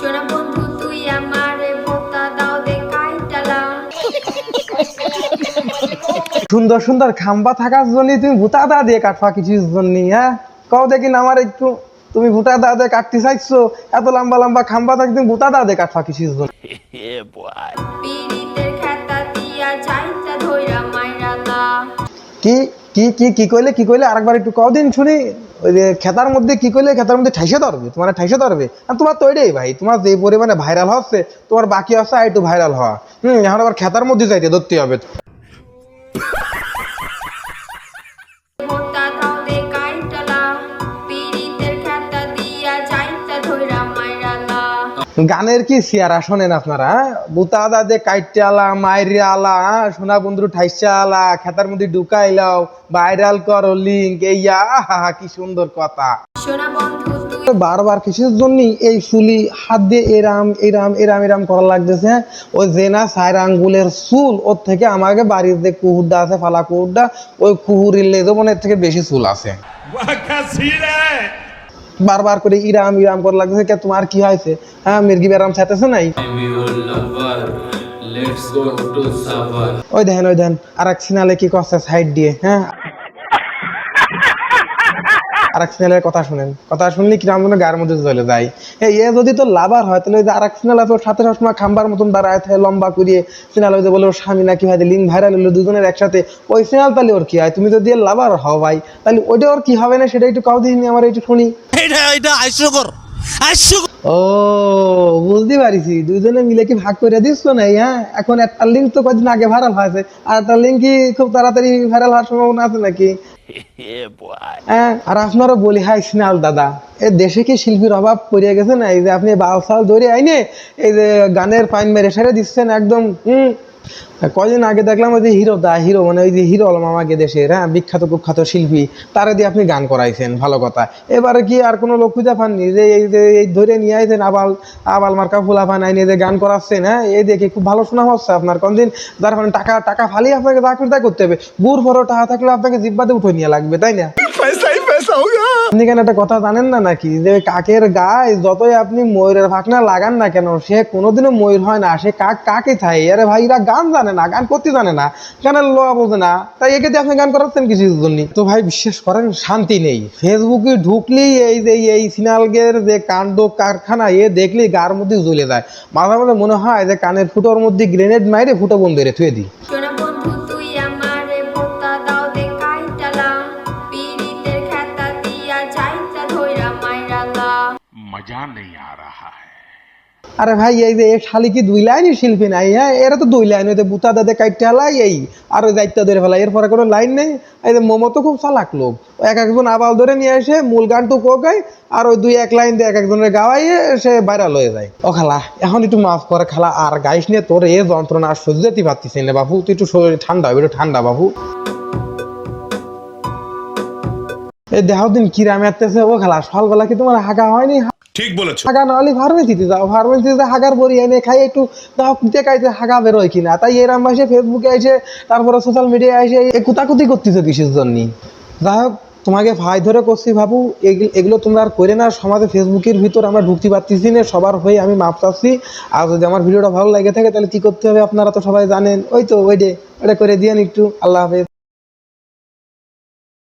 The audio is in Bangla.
সোনা বন্ধু তুই আমারে ভোতা দাও দে কাইটালা। সুন্দর সুন্দর খাম্বা থাকার জন্য তুমি ভুতা দা দিয়ে কাটফা কিছুর জন্য, হ্যাঁ কও দেখি না আমার একটু, তুমি ভুতা দা দিয়ে কাটতে চাইছো, এত লম্বা লম্বা খাম্বা থাকি তুমি ভুতা দা দিয়ে কাটফা কিছুর জন্য। পিরিতের খেতা দিয়া যাইতা ধইরা মাইরালা। কি কি কি কি কইলে কি কইলে আরেকবার একটু কদিন শুনি। ওই যে খেতার মধ্যে কি কইলে, খেতার মধ্যে ঠাইসে ধরবে, তোমার ঠাইসে ধরবে। আর তোমার তো ওইটাই ভাই, তোমার যে পরিমাণে ভাইরাল হচ্ছে তোমার বাকি আছে আর একটু ভাইরাল হওয়া। এখন আবার খেতার মধ্যে যাইতে ধরতে হবে। ভোতা দাও দে কাইটালা, পিরিতের খেতা দিয়া যাইতা ধইরা মাইরালা। গানের কি সিয়ারা শোনেন আপনারা? বুতা দাদে কাইটে আলা মাইরে আলা, সোনা বন্ধু ঠাইসে আলা, খেতার মধ্যে ঢুকাইলাও, ভাইরাল করো লিঙ্ক, এইয়া আহা কি সুন্দর কথা। সোনা বন্ধু তুই বারবার কিসের জন্য এই চুলি হাত দিয়ে এরাম এরাম এরাম এরাম করা লাগতেছে? ওই যে না 4 আঙ্গুলের চুল, ওর থেকে আমাকে বাড়ির যে কুহুরটা আছে, ফালা কুহুরটা, ওই কুহুরের লেজও মনে থেকে বেশি চুল আছে। বারবার করে ইরাম ইরাম করা লাগতেছে। কে তোমার কি হয়েছে? হ্যাঁ মির্গি ব্যারাম ছাইতেছে নাই? ওই দেখেন আর এক সিনালে কি করছে সাইড দিয়ে, হ্যাঁ আর এক সিনালের কথা শুনেন, কথা শুনলে কিরম যেন গায়ের মধ্যে চলে যায়। এ যদি তো লাভার হয় তাহলে আর এক সিনাল আছে ওর সাথে সবসময় খাম্বার মতন দাঁড়ায় থাকে লম্বা করিয়ে, সিনাল ওই যে বলে ওর স্বামী নাকি হয় লিঙ্ক ভাইরাল হলো দুজনের একসাথে, ওই সিনাল তাহলে ওর কি হয়? তুমি যদি লাভার হও ভাই তাহলে ওইটা ওর কি হবে না সেটা একটু কাউ দিন আমার একটু শুনি। ও বুঝতে পারিছি, দুজনে মিলে কি ভাগ করে দিচ্ছ না? হ্যাঁ এখন একটা লিঙ্ক তো কদিন আগে ভাইরাল হয়েছে, আর একটা লিঙ্ক কি খুব তাড়াতাড়ি ভাইরাল হওয়ার সম্ভাবনা আছে নাকি? হ্যাঁ আর আপনারও বলি, হাই সিনাল দাদা, এই দেশে কি শিল্পীর অভাব পড়ে গেছে না? এই যে আপনি বাল সাল ধরে আইনে এই যে গানের পাইন মেরে সেরে দিচ্ছেন একদম। কয়দিন আগে দেখলাম ওই যে হিরো মানে ওই যে হিরো আলম আমাকে দেশের, হ্যাঁ বিখ্যাত কুখ্যাত শিল্পী, তারা দিয়ে আপনি গান করাইছেন, ভালো কথা। এবারে কি আর কোনো লোক খুঁজে পাননি যে এই যে এই ধরে নিয়ে আইছেন আবাল মার্কা ফুলা পান আইনে যে গান করাচ্ছেন? হ্যাঁ এই দেখে খুব ভালো শোনা হচ্ছে আপনার। কোনদিন যার ফলে টাকা ফালিয়ে আপনাকে চাকরিটা করতে হবে, গুড় ভরো টাকা থাকলে আপনাকে জিব্বাতে উঠে নিয়ে লাগবে, তাই না? আপনি কেন একটা কথা জানেন না নাকি, যে কাকের গায়ে যতই আপনি ময়ূরের ফাঁকনা লাগান না কেন, সে কোনোদিনও ময়ূর হয় না, সে কাকে থাকে। আরে ভাই এরা গান জানে না, গান করতে জানে না, গানের লোয়া বোঝে না, তাই একে দিয়ে আপনি গান করাচ্ছেন কিছুর জন্য? তো ভাই বিশ্বাস করেন শান্তি নেই। ফেসবুকে ঢুকলেই এই যে এই সিনালগের যে কাণ্ড কারখানা দেখলেই গার মধ্যে জ্বলে যায়। মাঝে মাঝে মনে হয় যে কানের ফুটোর মধ্যে গ্রেনেড মাইরে ফুটো বন্ধ করে থুয়ে দিই। সোনা বন্ধু তুই আমারে ভোতা দাও দে কাইটালা, পিরিতের খেতা দিয়া যাইতা ধইরা মাইরালা। मजा नहीं आ रहा है। আরে ভাই এই যে শালি কি 2 লাইনই শিল্পী নাই? হ্যাঁ এরা তো 2 লাইন, ওই যে বুতা দাদে কাইটে হালাই এই আর ওই দায়িত্ব ধরে ফেলা, এরপরে কোনো লাইন নেই। এই যে মোমো তো খুব চালাক লোক, এক একজন আবাল ধরে নিয়ে এসে মূল গানটুকু গায় আর ওই 2-1 লাইন দিয়ে এক একজনের গাওয়াইয়ে সে ভাইরাল হয়ে যায়। ও খালা এখন একটু মাফ করে খালা, আর গাইস নিয়ে তোর এ যন্ত্রণা আর সহ্য যেতে পারতিস না বাবু, তুই একটু শরীর ঠান্ডা হবে, একটু ঠান্ডা বাবু। এই দেহ দিন কিরামে আসতেছে। ও খালা সকালবেলা কি তোমার হাগা হয়নি? ठीक बोलेছো। হাগা নাহলে ফার্মেসিতে যাও, ফার্মেসিতে হাগার বড়ি এনে খাই একটু দাও, দেখাইতে হাগা বেরোয় কিনা। তাই এরাম এসে ফেসবুকে এসে তারপরে সোশ্যাল মিডিয়ায় এসে কুতাকুতি করতেছে কিসের জন্য? যাই হোক তোমাকে ভাই ধরে করছি বাবু, এগুলো তোমরা আর করে না। সমাজে ফেসবুকের ভিতর আমরা ঢুকতে পারতেছি না, সবার হয়ে আমি মাপ চাচ্ছি। আর যদি আমার ভিডিওটা ভালো লাগে থাকে তাহলে কি করতে হবে আপনারা তো সবাই জানেন, ওই তো ওইটা করে দিয়েন একটু। আল্লাহ হাফেজ।